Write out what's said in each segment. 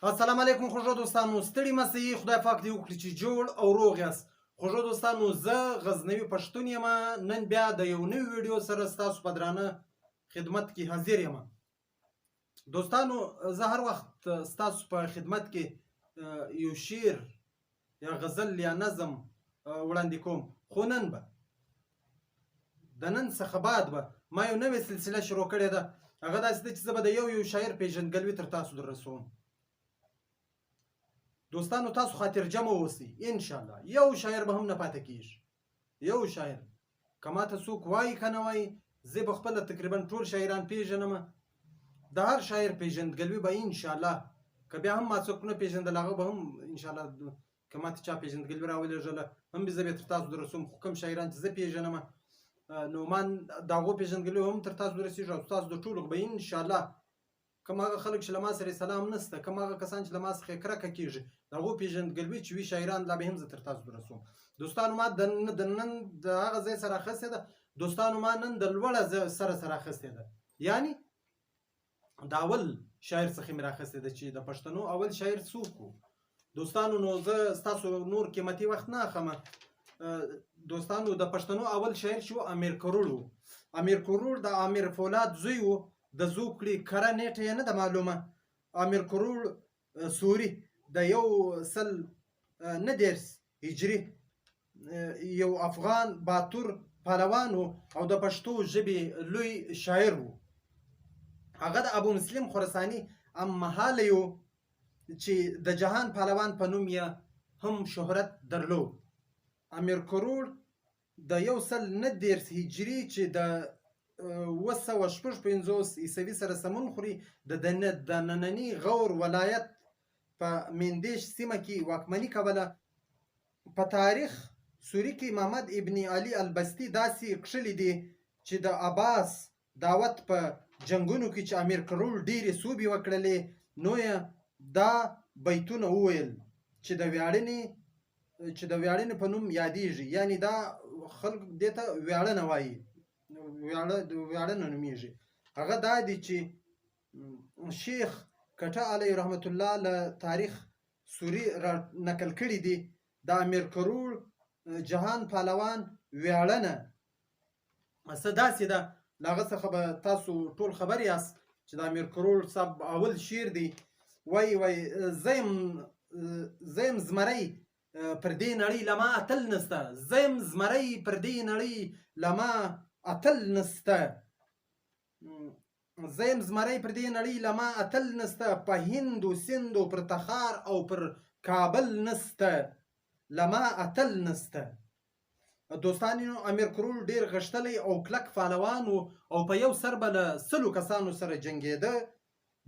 السلام علیکم خوږو دوستانو، ستړي مه سئ، خدای پاک دې وکړي چې جوړ او روغ یاست. خوږو دوستانو، زه غزنوي پښتون یم. نن بیا د یو نوي ویډیو سره ستاسو په درانه خدمت کې حاضر یم. دوستانو، زه هر وخت ستاسو په خدمت کې یو شعر یا غزل یا نظم وړاندې کوم، خو نن به د نن څخه بعد به ما یو نوې سلسله شروع کړې ده. هغه داسې ده چې زه به د یو شاعر پیژندګلوي تر تاسو در رسوم. دوستانو، تاسو خاطر جمع اوسئ، انشاءالله یو شاعر به هم نه پاتې کیږي. یو شاعر که ماته څوک وایي که نه وایي، زه به خپله تقریبا ټول شاعران پیژنم. د هر شاعر پیژندګلوي به انشاءالله، که بیا هم ما څوک نه پیژندل، هغه به هم انشاءالله که ماته چا پیژندګلوي راولېږله هم زه به تر تاسو در رسوم. خو کوم شاعران چې زه پیژنم، نو ما د هغو پیژندګلوي هم تر تاسو در رسېږي، او تاسو د ټولو به انشاءالله کوم هغه خلک چې له ما سره سلام نشته، کوم هغه کسان چې له ما څخه کرکه کېږي، د هغو پیژندګلوي چې وي شاعران، لا به هم زه تر تاسو در رسوم. دوستانو، ما د نن د هغه ځای سره اخیستې ده. دوستانو، ما نن د لوړه سره اخیستې ده، یعنی د اول شاعر څخه مې رااخیستې ده چې د پښتنو اول شاعر څوک و. دوستانو، نو زه ستاسو نور قیمتي وخت نه اخلم. دوستانو، د پښتنو اول شاعر چې و امیر کروړ و. امیر کروړ د امیر فولاد زوی و. د زو کړي کره نیټه یې نه ده معلومه. امیر کروړ سوري د 119 هجري یو افغان باتور پهلوان و او د پښتو ژبې لوی شاعر و. هغه د ابو مسلم خراساني هممهالی و چې د جهان پهلوان په نوم یې هم شهرت درلود. امیر کروړ د 119 هجري چې د 256 عیسوي سره سمون خوري د ننني غور ولایت په مندیش سیمه کې واکمني کوله. په تاریخ سوری کې محمد ابن علي البستی داسې کښلي دي چې د عباس دعوت په جنګونو کې چې امیر کروړ ډېرې سوبې وکړلې، نو یې دا بیتونه وویل چې د ویاړنې په نوم یادېږي. یعنی دا خلک دې ته ویاړنه وایي، ویاړنه نومیږي. هغه دا دی چې شیخ کټه علیه رحمت الله له تاریخ سوری را نقل کړي دي د امیر کروړ جهان پهلوان ویاړنه څه داسې ده. له هغه څخه به تاسو ټول خبر یاست چې د امیر کروړ صاحب اول شعر دی. وایي زه یم زمری پر دې نړۍ له ما اتل نسته، زه یم زمری پر دې نړۍ له ما اتل نسته، زه یم زمری پر دې نړۍ له ما اتل نسته، په هند و سند و پر تخار او پر کابل نسته، له ما اتل نسته. دوستانو، امیر کروړ ډېر غښتلی او کلک پهلوان و او په یو سر به له 100 کسانو سره جنګېده،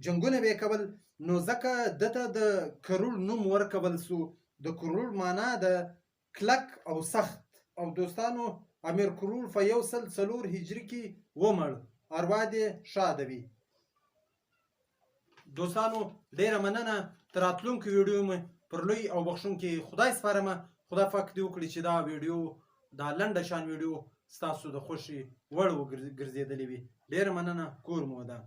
جنګونه به یې کول. نو ځکه دته د کروړ نوم ورکول سو. د کروړ معنا د کلک او سخت. او دوستانو، امیر کروړ په 104 هجري کې ومړ، اروا دې ښاده وي. دوستانو، ډېره مننه. تر راتلونکي ویډیو مې پر لوی او بخښونکي خدای سپارم. خدای پاک دې وکړي چې دا ویډیو، دا لنډه شان ویډیو ستاسو د خوښې وړ وګرځېدلې وي. ډېره مننه. کور مو ودان.